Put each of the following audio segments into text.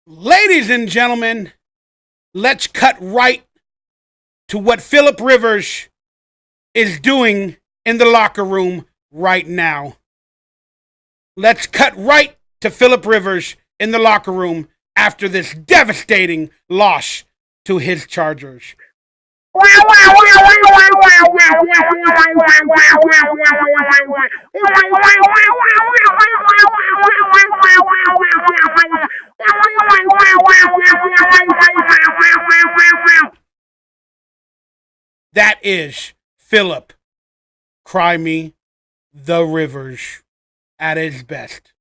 Ladies and gentlemen, let's cut right to what Philip Rivers is doing in the locker room right now. Let's cut right to Philip Rivers in the locker room after this devastating loss to his Chargers. That is Philip Cry Me the Rivers at his best.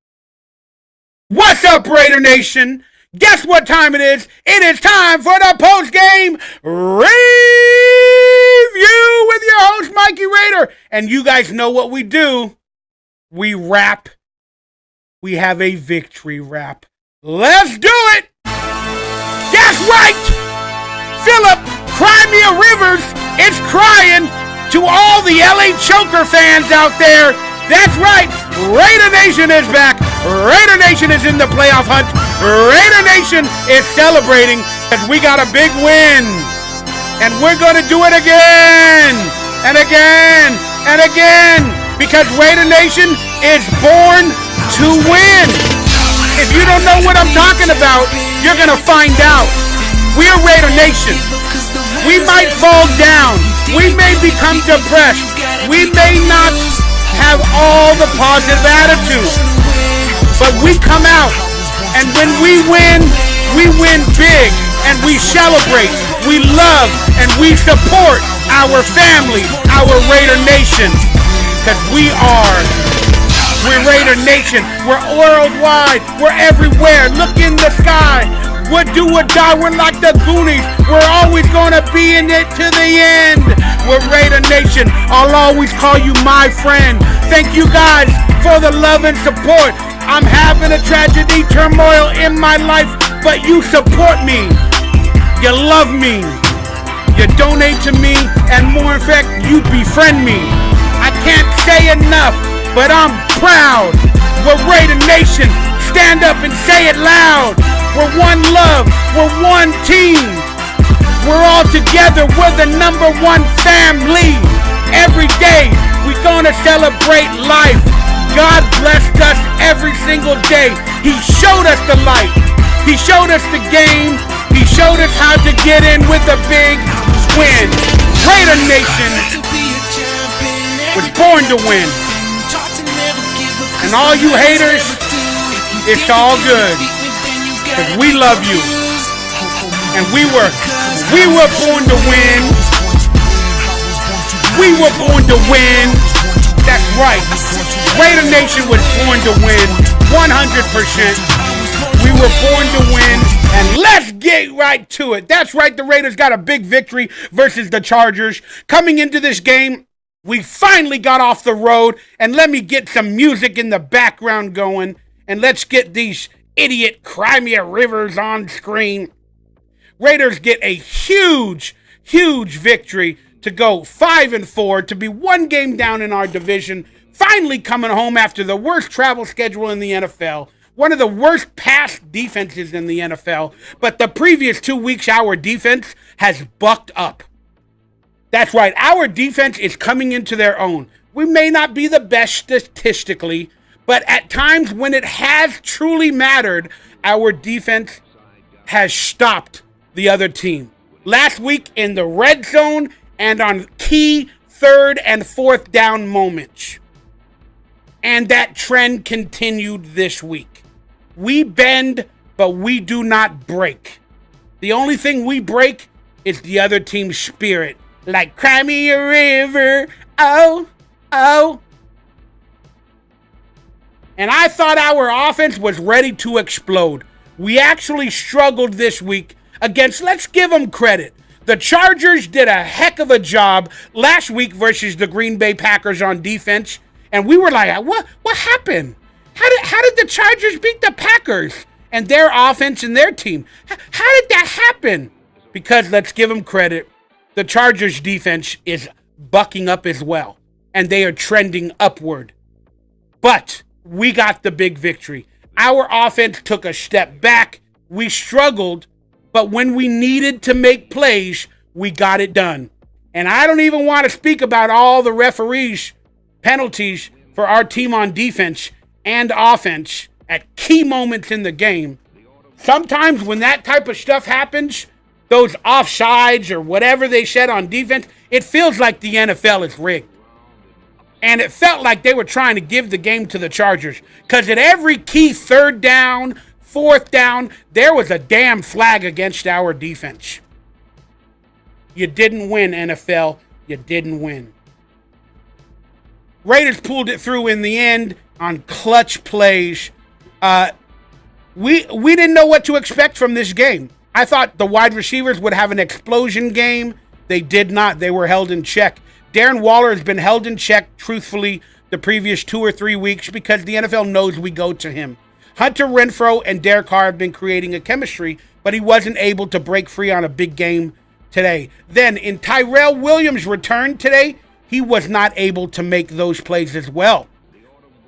What's up, Raider Nation? Guess what time it is? It is time for the post-game review with your host, Mikey Rayder. And you guys know what we do. We rap. We have a victory rap. Let's do it! That's right! Philip Crimea Rivers is crying to all the LA Choker fans out there. That's right! Raider Nation is back. Raider Nation is in the playoff hunt. Raider Nation is celebrating because we got a big win. And we're going to do it again and again and again because Raider Nation is born to win. If you don't know what I'm talking about, you're going to find out. We're Raider Nation. We might fall down. We may become depressed. We may not have all the positive attitude. But we come out, and when we win big, and we celebrate, we love, and we support our family, our Raider Nation. Because we're Raider Nation. We're worldwide. We're everywhere. Look in the sky. We're do or die. We're like the Goonies. We're always going to be in it to the end. We're Raider Nation. I'll always call you my friend. Thank you guys for the love and support. I'm having a tragedy, turmoil in my life, but you support me. You love me. You donate to me, and more in fact, you befriend me. I can't say enough, but I'm proud. We're Raider Nation. Stand up and say it loud. We're one love. We're one team. We're all together. We're the number one family. Every day, we're going to celebrate life. God blessed us every single day. He showed us the light. He showed us the game. He showed us how to get in with a big win. Raider Nation was born to win. And all you haters, it's all good. Because we love you. And we were born to win. We were born to win. That's right. Raider Nation was born to win 100%. We were born to win, and let's get right to it. That's right, the Raiders got a big victory versus the Chargers. Coming into this game, we finally got off the road, and let me get some music in the background going, and let's get these idiot Crimea Rivers on screen. Raiders get a huge victory to go 5-4, to be one game down in our division, finally coming home after the worst travel schedule in the NFL, one of the worst pass defenses in the NFL, but the previous 2 weeks, our defense has bucked up. That's right, our defense is coming into their own. We may not be the best statistically, but at times when it has truly mattered, our defense has stopped the other team. Last week in the red zone, and on key third and fourth down moments. And that trend continued this week. We bend, but we do not break. The only thing we break is the other team's spirit. Like Cry Me a River, oh, oh. And I thought our offense was ready to explode. We actually struggled this week against, let's give them credit, the Chargers did a heck of a job last week versus the Green Bay Packers on defense. And we were like, what happened? How did the Chargers beat the Packers and their offense and their team? How did that happen? Because let's give them credit. The Chargers defense is bucking up as well. And they are trending upward. But we got the big victory. Our offense took a step back. We struggled, but when we needed to make plays, we got it done. And I don't even want to speak about all the referees' penalties for our team on defense and offense at key moments in the game. Sometimes when that type of stuff happens, those offsides or whatever they said on defense, it feels like the NFL is rigged. And it felt like they were trying to give the game to the Chargers. Because at every key third down, fourth down, there was a damn flag against our defense. You didn't win, NFL. You didn't win. Raiders pulled it through in the end on clutch plays. We didn't know what to expect from this game. I thought the wide receivers would have an explosion game. They did not. They were held in check. Darren Waller has been held in check, truthfully, the previous 2 or 3 weeks because the NFL knows we go to him. Hunter Renfrow and Derek Carr have been creating a chemistry, but he wasn't able to break free on a big game today. Then in Tyrell Williams' return today, he was not able to make those plays as well.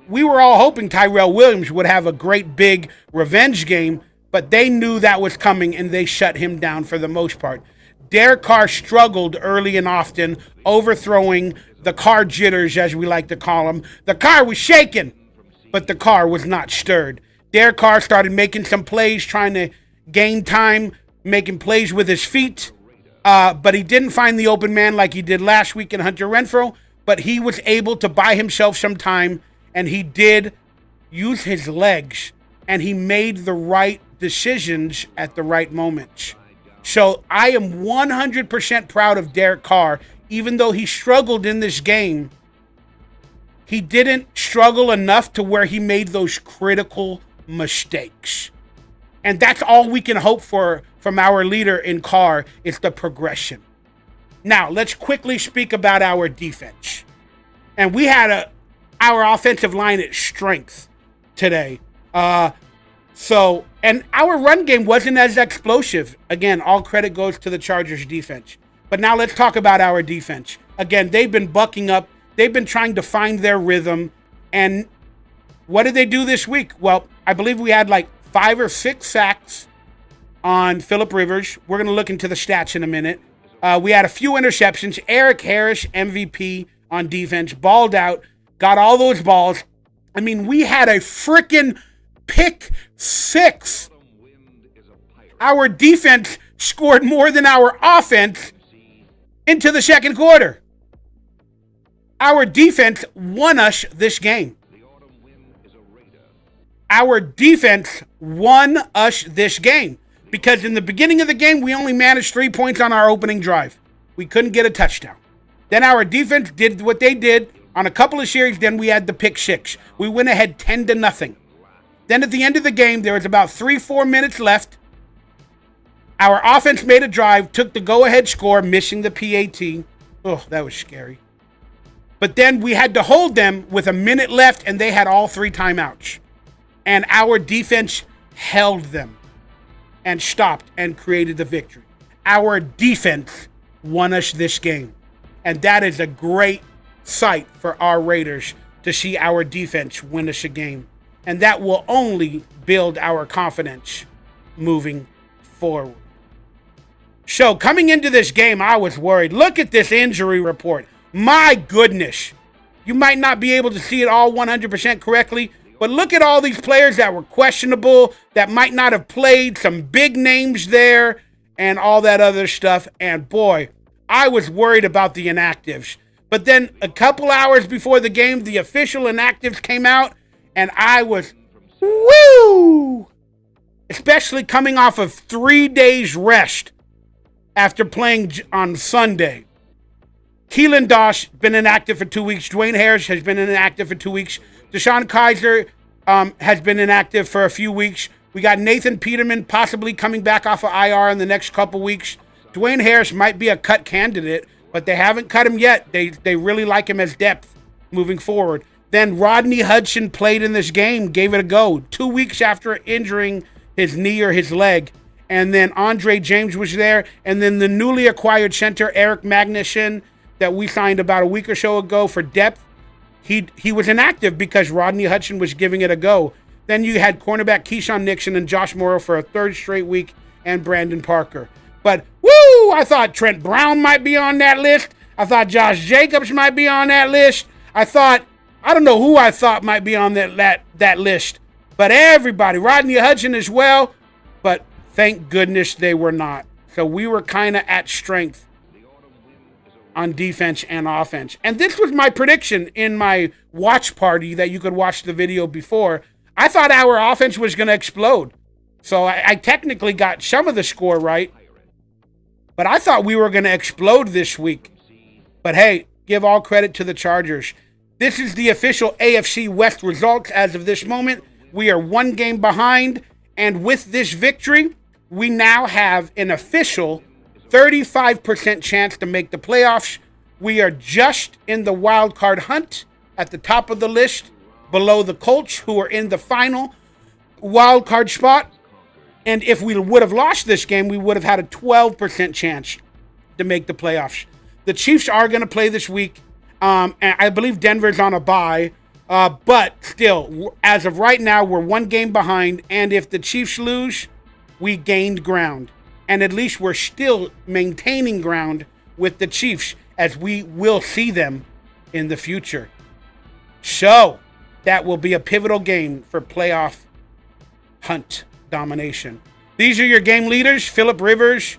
We were all hoping Tyrell Williams would have a great big revenge game, but they knew that was coming and they shut him down for the most part. Derek Carr struggled early and often, overthrowing the car jitters, as we like to call them. The car was shaking, but the car was not stirred. Derek Carr started making some plays, trying to gain time, making plays with his feet, but he didn't find the open man like he did last week in Hunter Renfrow, but he was able to buy himself some time, and he did use his legs, and he made the right decisions at the right moments. So I am 100% proud of Derek Carr. Even though he struggled in this game, he didn't struggle enough to where he made those critical mistakes. And that's all we can hope for from our leader in Carr is the progression. Now, let's quickly speak about our defense. And we had our offensive line at strength today. And our run game wasn't as explosive. Again, all credit goes to the Chargers defense. But now let's talk about our defense. Again, they've been bucking up. They've been trying to find their rhythm. And what did they do this week? Well, I believe we had like 5 or 6 sacks on Phillip Rivers. We're going to look into the stats in a minute. We had a few interceptions. Eric Harris, MVP on defense, balled out, got all those balls. I mean, we had a freaking pick 6. Our defense scored more than our offense into the second quarter. Our defense won us this game. Our defense won us this game because in the beginning of the game, we only managed 3 points on our opening drive. We couldn't get a touchdown. Then our defense did what they did on a couple of series. Then we had the pick 6. We went ahead 10-0. Then at the end of the game, there was about 3-4 minutes left. Our offense made a drive, took the go-ahead score, missing the PAT. Oh, that was scary. But then we had to hold them with a minute left, and they had all 3 timeouts. And our defense held them and stopped and created the victory. Our defense won us this game. And that is a great sight for our Raiders to see our defense win us a game. And that will only build our confidence moving forward. So coming into this game, I was worried. Look at this injury report. My goodness. You might not be able to see it all 100% correctly, but look at all these players that were questionable, that might not have played, some big names there, and all that other stuff. And boy, I was worried about the inactives. But then a couple hours before the game, the official inactives came out, and I was, woo! Especially coming off of 3 days rest after playing on Sunday. Keelan Doss been inactive for 2 weeks. Dwayne Harris has been inactive for 2 weeks. Deshaun Kaiser has been inactive for a few weeks. We got Nathan Peterman possibly coming back off of IR in the next couple weeks. Dwayne Harris might be a cut candidate, but they haven't cut him yet. They really like him as depth moving forward. Then Rodney Hudson played in this game, gave it a go. 2 weeks after injuring his knee or his leg. And then Andre James was there. And then the newly acquired center, Eric Magnuson, that we signed about a week or so ago for depth. He was inactive because Rodney Hudson was giving it a go. Then you had cornerback Keyshawn Nixon and Josh Morrow for a third straight week, and Brandon Parker. But, woo, I thought Trent Brown might be on that list. I thought Josh Jacobs might be on that list. I don't know who I thought might be on that list. But everybody, Rodney Hudson as well. But thank goodness they were not. So we were kind of at strength on defense and offense. And this was my prediction in my watch party that you could watch the video before. I thought our offense was going to explode. So I technically got some of the score right. But I thought we were going to explode this week. But hey, give all credit to the Chargers. This is the official AFC West results as of this moment. We are one game behind. And with this victory, we now have an official 35% chance to make the playoffs. We are just in the wild card hunt at the top of the list, below the Colts, who are in the final wild card spot. And if we would have lost this game, we would have had a 12% chance to make the playoffs. The Chiefs are going to play this week. And I believe Denver's on a bye. But still, as of right now, we're one game behind. And if the Chiefs lose, we gained ground. And at least we're still maintaining ground with the Chiefs, as we will see them in the future. So that will be a pivotal game for playoff hunt domination. These are your game leaders. Phillip Rivers,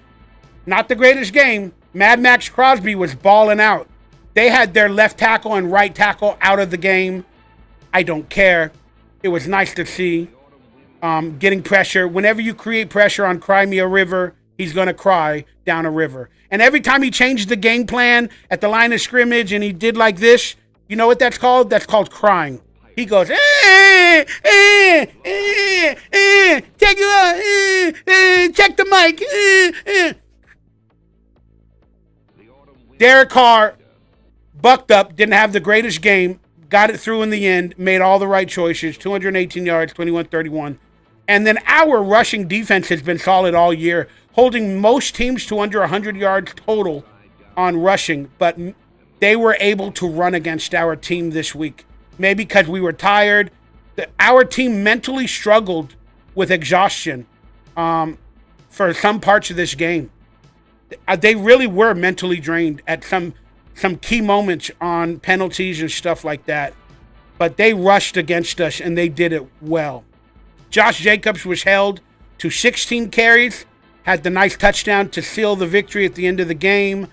not the greatest game. Mad Max Crosby was balling out. They had their left tackle and right tackle out of the game. I don't care. It was nice to see. Getting pressure. Whenever you create pressure on Cry Me a River, he's going to cry down a river. And every time he changed the game plan at the line of scrimmage and he did like this, you know what that's called? That's called crying. He goes, check the mic. Derek Carr bucked up, didn't have the greatest game, got it through in the end, made all the right choices, 218 yards, 21-31. And then our rushing defense has been solid all year, holding most teams to under 100 yards total on rushing. But they were able to run against our team this week. Maybe because we were tired. Our team mentally struggled with exhaustion for some parts of this game. They really were mentally drained at some key moments on penalties and stuff like that. But they rushed against us, and they did it well. Josh Jacobs was held to 16 carries, had the nice touchdown to seal the victory at the end of the game.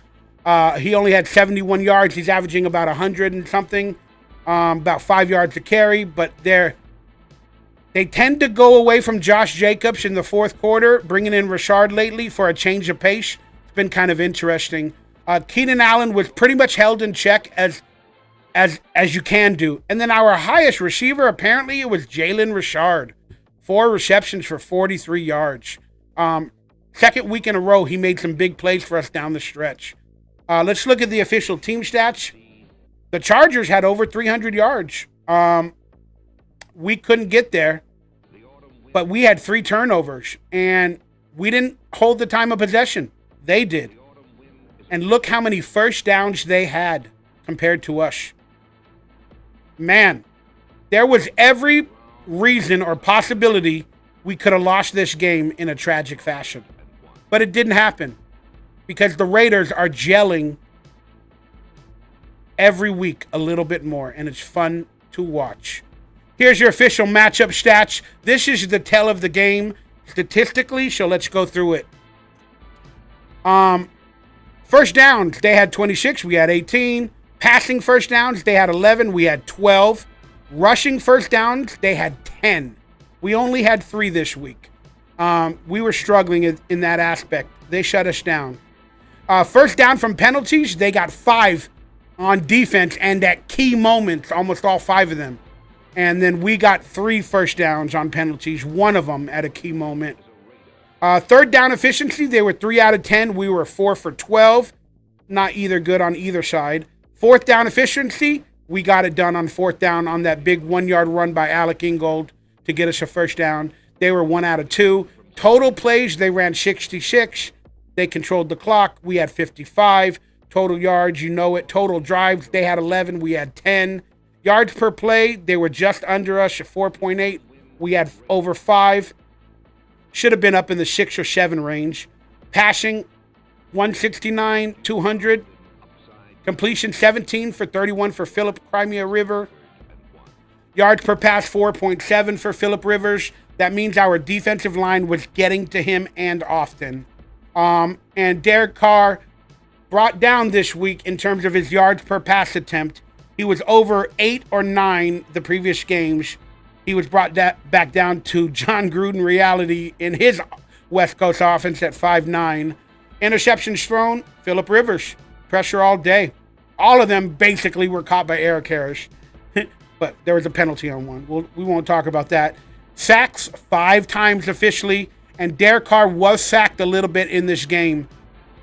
He only had 71 yards. He's averaging about 100 and something, about 5 yards a carry. But they tend to go away from Josh Jacobs in the fourth quarter, bringing in Rashard lately for a change of pace. It's been kind of interesting. Keenan Allen was pretty much held in check as you can do. And then our highest receiver, apparently, it was Jalen Rashard. 4 receptions for 43 yards. Second week in a row, he made some big plays for us down the stretch. Let's look at the official team stats. The Chargers had over 300 yards. We couldn't get there, but we had 3 turnovers, and we didn't hold the time of possession. They did. And look how many first downs they had compared to us. Man, there was every reason or possibility we could have lost this game in a tragic fashion. But it didn't happen because the Raiders are gelling every week a little bit more, and it's fun to watch. Here's your official matchup stats. This is the tell of the game statistically, so let's go through it. First downs, they had 26, we had 18. Passing first downs, they had 11, we had 12. Rushing first downs, they had 10. We only had 3 this week. We were struggling in that aspect. They shut us down. First down from penalties, they got 5 on defense, and at key moments, almost all 5 of them. And then we got 3 first downs on penalties, 1 of them at a key moment. Third down efficiency, they were 3 out of 10. We were 4 for 12. Not either good on either side. Fourth down efficiency, we got it done on fourth down on that big 1-yard run by Alec Ingold to get us a first down. They were 1 out of 2. Total plays, they ran 66. They controlled the clock. We had 55. Total yards, you know it. Total drives, they had 11. We had 10. Yards per play, they were just under us at 4.8. we had over 5. Should have been up in the 6 or 7 range. Passing, 169, 200. Completion, 17 for 31 for Philip Crimea River. Yards per pass, 4.7 for Philip Rivers. That means our defensive line was getting to him and often. And Derek Carr brought down this week in terms of his yards per pass attempt. He was over 8 or 9 the previous games. He was brought back down to John Gruden reality in his West Coast offense at 5'9". Interceptions thrown, Philip Rivers. Pressure all day. All of them basically were caught by Eric Harris. But there was a penalty on one. We won't talk about that. Sacks 5 times officially. And Derek Carr was sacked a little bit in this game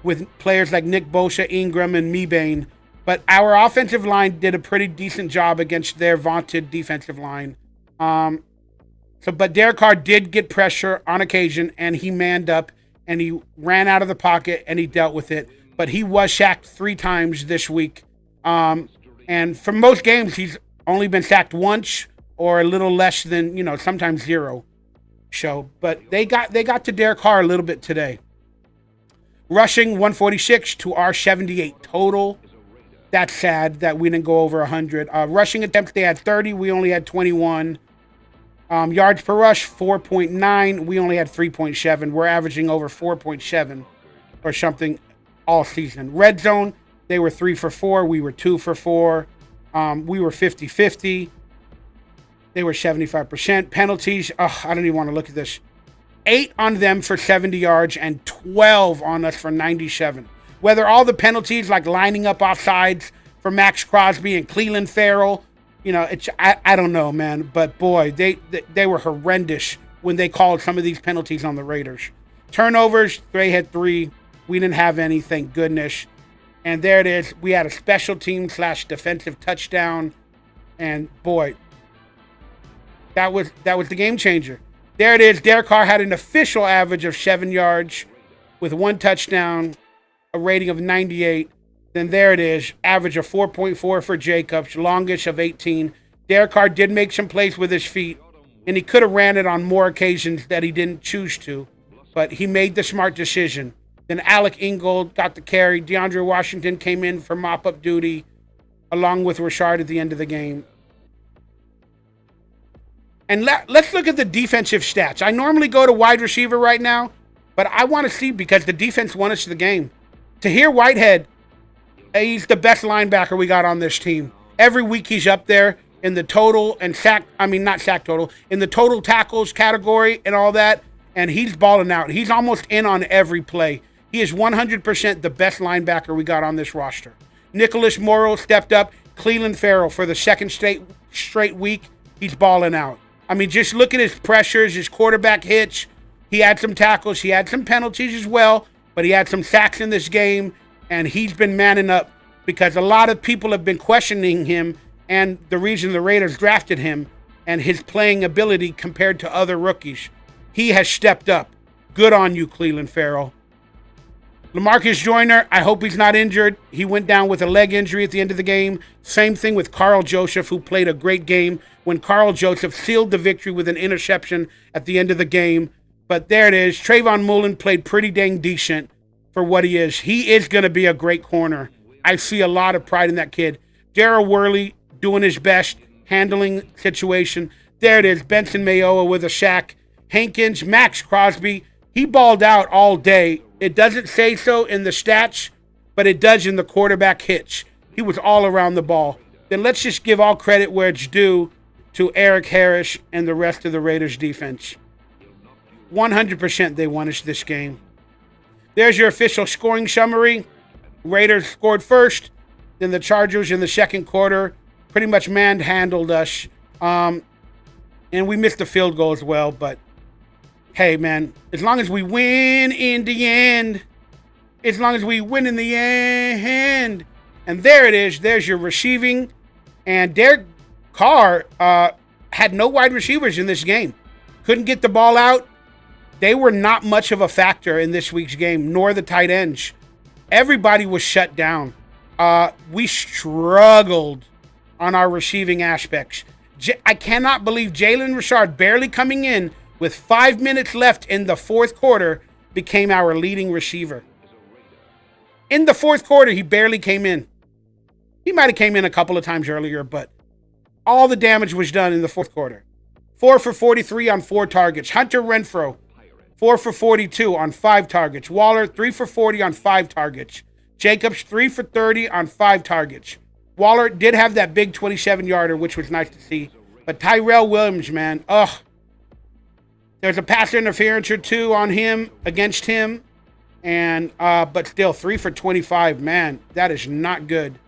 with players like Nick Bosa, Ingram, and Mebane. But our offensive line did a pretty decent job against their vaunted defensive line. But Derek Carr did get pressure on occasion, and he manned up, and he ran out of the pocket, and he dealt with it. But he was sacked 3 times this week. And for most games, he's only been sacked once or a little less than, sometimes 0. But they got to Derek Carr a little bit today. Rushing 146 to our 78 total. That's sad that we didn't go over 100. Rushing attempts, they had 30. We only had 21. Yards per rush, 4.9. We only had 3.7. We're averaging over 4.7 or something all season. Red zone, they were 3 for 4. We were 2 for 4. We were 50-50. They were 75%. Penalties, I don't even want to look at this. 8 on them for 70 yards and 12 on us for 97. Whether all the penalties, like lining up offsides for Max Crosby and Cleveland Farrell, I don't know, man. But boy, they were horrendous when they called some of these penalties on the Raiders. Turnovers, they had 3. We didn't have any, thank goodness. And there it is. We had a special team / defensive touchdown. And boy, that was the game changer. There it is. Derek Carr had an official average of 7 yards with 1 touchdown, a rating of 98. Then there it is. Average of 4.4 for Jacobs, longish of 18. Derek Carr did make some plays with his feet, and he could have ran it on more occasions that he didn't choose to, but he made the smart decision. Then Alec Ingold got the carry. DeAndre Washington came in for mop-up duty, along with Rashard at the end of the game. And let's look at the defensive stats. I normally go to wide receiver right now, but I want to see, because the defense won us the game. Tahir Whitehead, he's the best linebacker we got on this team. Every week he's up there in the total and in the total tackles category and all that, and he's balling out. He's almost in on every play. He is 100% the best linebacker we got on this roster. Nicholas Morrow stepped up. Cleveland Farrell for the second straight week, he's balling out. Just look at his pressures, his quarterback hits. He had some tackles. He had some penalties as well, but he had some sacks in this game, and he's been manning up because a lot of people have been questioning him and the reason the Raiders drafted him and his playing ability compared to other rookies. He has stepped up. Good on you, Cleveland Farrell. LaMarcus Joyner, I hope he's not injured. He went down with a leg injury at the end of the game. Same thing with Carl Joseph, who played a great game when Carl Joseph sealed the victory with an interception at the end of the game. But there it is. Trayvon Mullen played pretty dang decent for what he is. He is going to be a great corner. I see a lot of pride in that kid. Darryl Worley doing his best, handling situation. There it is. Benson Mayowa with a sack. Hankins, Max Crosby, he balled out all day. It doesn't say so in the stats, but it does in the quarterback hits. He was all around the ball. Then let's just give all credit where it's due to Eric Harris and the rest of the Raiders defense. 100% they won us this game. There's your official scoring summary. Raiders scored first, then the Chargers in the second quarter pretty much manhandled us. And we missed the field goal as well, but hey, man, as long as we win in the end, And there it is. There's your receiving. And Derek Carr had no wide receivers in this game. Couldn't get the ball out. They were not much of a factor in this week's game, nor the tight ends. Everybody was shut down. We struggled on our receiving aspects. I cannot believe Jalen Richard, barely coming in with 5 minutes left in the fourth quarter, became our leading receiver. In the fourth quarter, he barely came in. He might have came in a couple of times earlier, but all the damage was done in the fourth quarter. 4 for 43 on 4 targets. Hunter Renfrow, 4 for 42 on 5 targets. Waller, 3 for 40 on 5 targets. Jacobs, 3 for 30 on 5 targets. Waller did have that big 27-yarder, which was nice to see. But Tyrell Williams, man, there's a pass interference or two on him, against him. And but still, 3 for 25, man, that is not good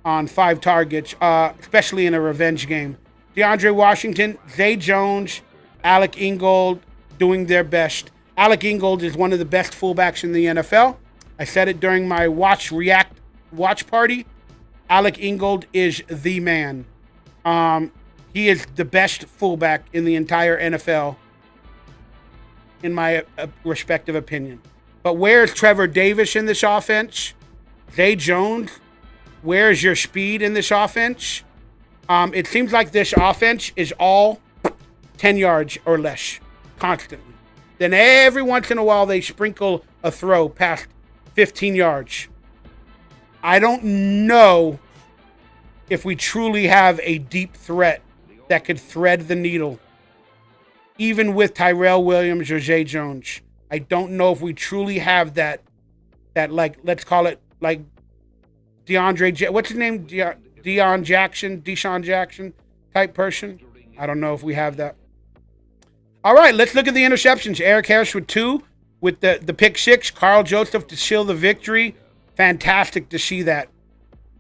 on 5 targets, especially in a revenge game. DeAndre Washington, Zay Jones, Alec Ingold doing their best. Alec Ingold is one of the best fullbacks in the NFL. I said it during my watch party. Alec Ingold is the man. He is the best fullback in the entire NFL, in my respective opinion. But where's Trevor Davis in this offense? Zay Jones, where's your speed in this offense? It seems like this offense is all 10 yards or less constantly. Then every once in a while they sprinkle a throw past 15 yards. I don't know if we truly have a deep threat that could thread the needle, even with Tyrell Williams or Zay Jones. I don't know if we truly have that like, let's call it like what's his name? Deshaun Jackson type person. I don't know if we have that. All right, let's look at the interceptions. Eric Harris with 2, with the pick 6. Carl Joseph to seal the victory. Fantastic to see that,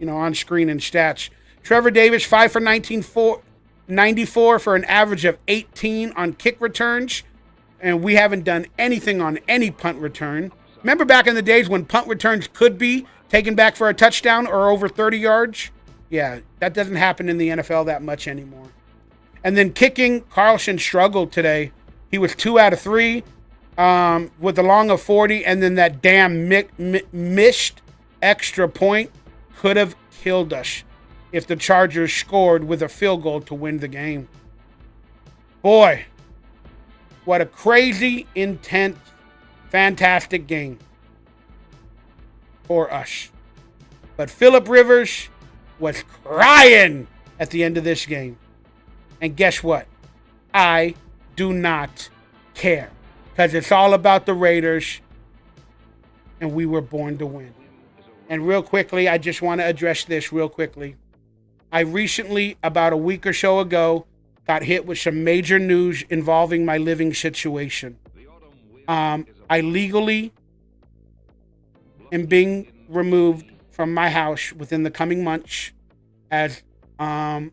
on screen and stats. Trevor Davis, 5 for 94 for an average of 18 on kick returns. And we haven't done anything on any punt return. Remember back in the days when punt returns could be taken back for a touchdown or over 30 yards? Yeah, that doesn't happen in the NFL that much anymore. And then kicking, Carlson struggled today. He was 2 out of 3 with a long of 40, and then that damn missed extra point could have killed us if the Chargers scored with a field goal to win the game. Boy, what a crazy, intense, fantastic game for us. But Phillip Rivers was crying at the end of this game. And guess what? I do not care. Because it's all about the Raiders. And we were born to win. And real quickly, I just want to address this real quickly. I recently, about a week or so ago, got hit with some major news involving my living situation. I legally am being removed from my house within the coming months, as I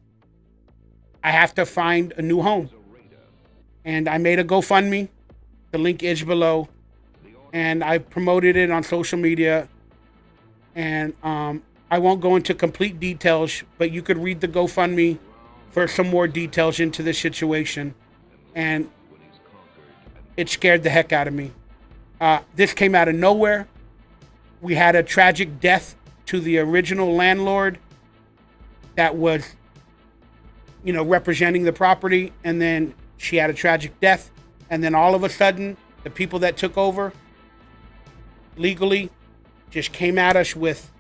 have to find a new home. And I made a GoFundMe. The link is below. And I promoted it on social media. And I won't go into complete details, but you could read the GoFundMe for some more details into this situation. And it scared the heck out of me. This came out of nowhere. We had a tragic death to the original landlord that was, representing the property. And then she had a tragic death. And then all of a sudden, the people that took over legally just came at us with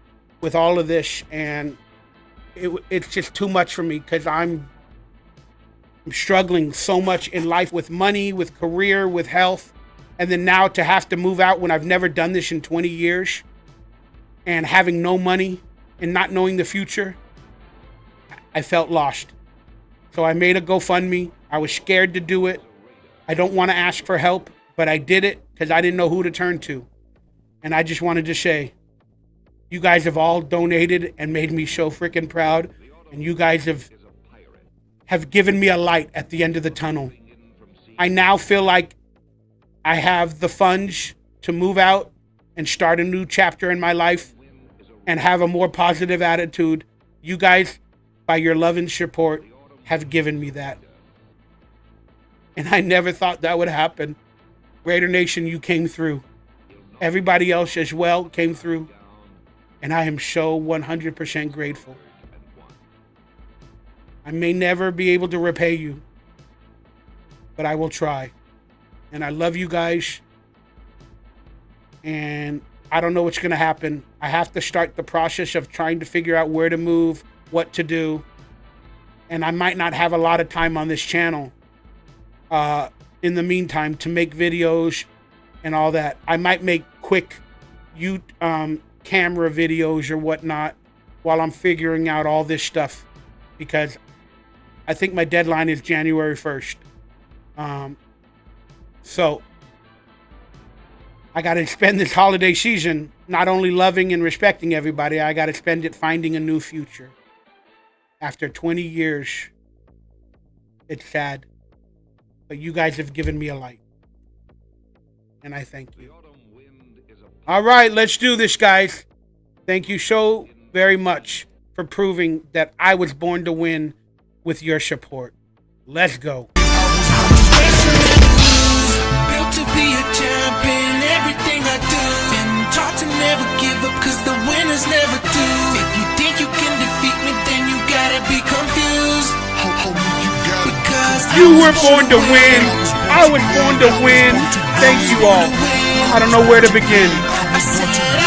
all of this. And it's just too much for me, because I'm struggling so much in life with money, with career, with health. And then now to have to move out when I've never done this in 20 years and having no money and not knowing the future, I felt lost. So I made a GoFundMe. I was scared to do it. I don't want to ask for help, but I did it because I didn't know who to turn to. And I just wanted to say, you guys have all donated and made me so freaking proud. And you guys have given me a light at the end of the tunnel. I now feel like I have the funds to move out and start a new chapter in my life and have a more positive attitude. You guys, by your love and support, have given me that. And I never thought that would happen. Raider Nation, you came through. Everybody else as well came through. And I am so 100% grateful. I may never be able to repay you, but I will try. And I love you guys. And I don't know what's going to happen. I have to start the process of trying to figure out where to move, what to do. And I might not have a lot of time on this channel in the meantime to make videos and all that. I might make quick camera videos or whatnot while I'm figuring out all this stuff, because I think my deadline is January 1st. So I got to spend this holiday season not only loving and respecting everybody, I got to spend it finding a new future. After 20 years, it's sad, but you guys have given me a light, and I thank you. All right, let's do this, guys. Thank you so very much for proving that I was born to win with your support. Let's go. Built to be a champion, everything I do. Been taught to never give up, cause the winners never do. If you think you can defeat me, then you gotta be confused. Because you were born to win. I was born to win. Thank you all. I don't know where to begin.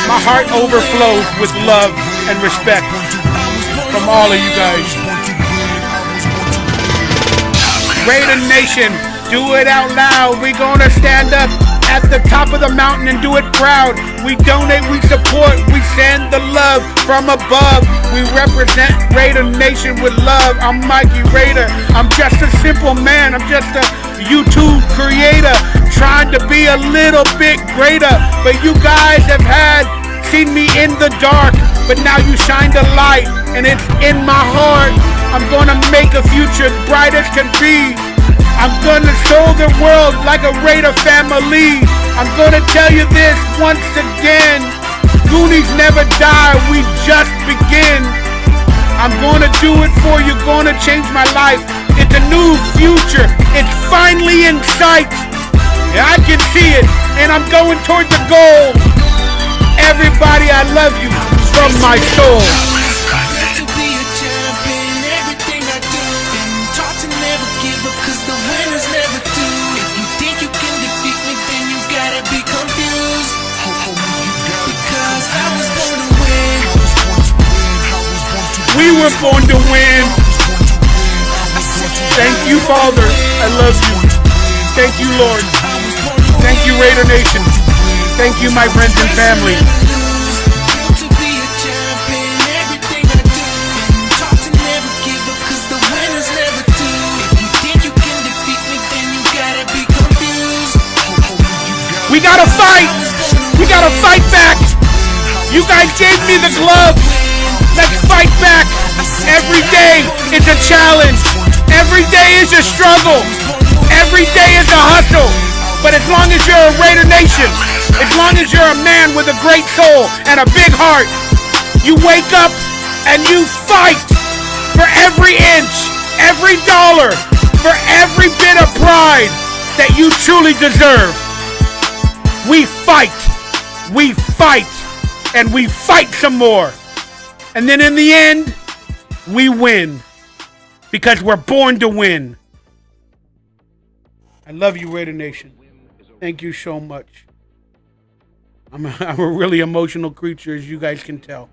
My heart overflows with love and respect from all of you guys. Raider Nation, do it out loud. We're gonna stand up at the top of the mountain and do it proud. We donate, we support, we send the love from above. We represent Raider Nation with love. I'm Mikey Rayder. I'm just a simple man. I'm just a YouTube creator trying to be a little bit greater. But you guys have seen me in the dark, but now you shined a light, and it's in my heart. I'm gonna make a future bright as can be. I'm gonna show the world like a Raider family. I'm gonna tell you this once again. Goonies never die, we just begin. I'm gonna do it for you, gonna change my life. It's a new future, it's finally in sight. Yeah, I can see it, and I'm going toward the goal. Everybody, I love you from my soul. We were born to win. Thank you, Father. I love you. Thank you, Lord. Thank you, Raider Nation. Thank you, my friends and family. We gotta fight. We gotta fight back. You guys gave me the glove. Let's fight back. Every day is a challenge. Every day is a struggle. Every day is a hustle. But as long as you're a Raider Nation, as long as you're a man with a great soul and a big heart, you wake up and you fight for every inch, every dollar, for every bit of pride that you truly deserve. We fight, and we fight some more. And then in the end, we win. Because we're born to win. I love you, Raider Nation. Thank you so much. I'm a really emotional creature, as you guys can tell.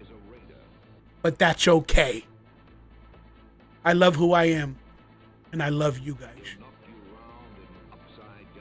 But that's okay. I love who I am. And I love you guys.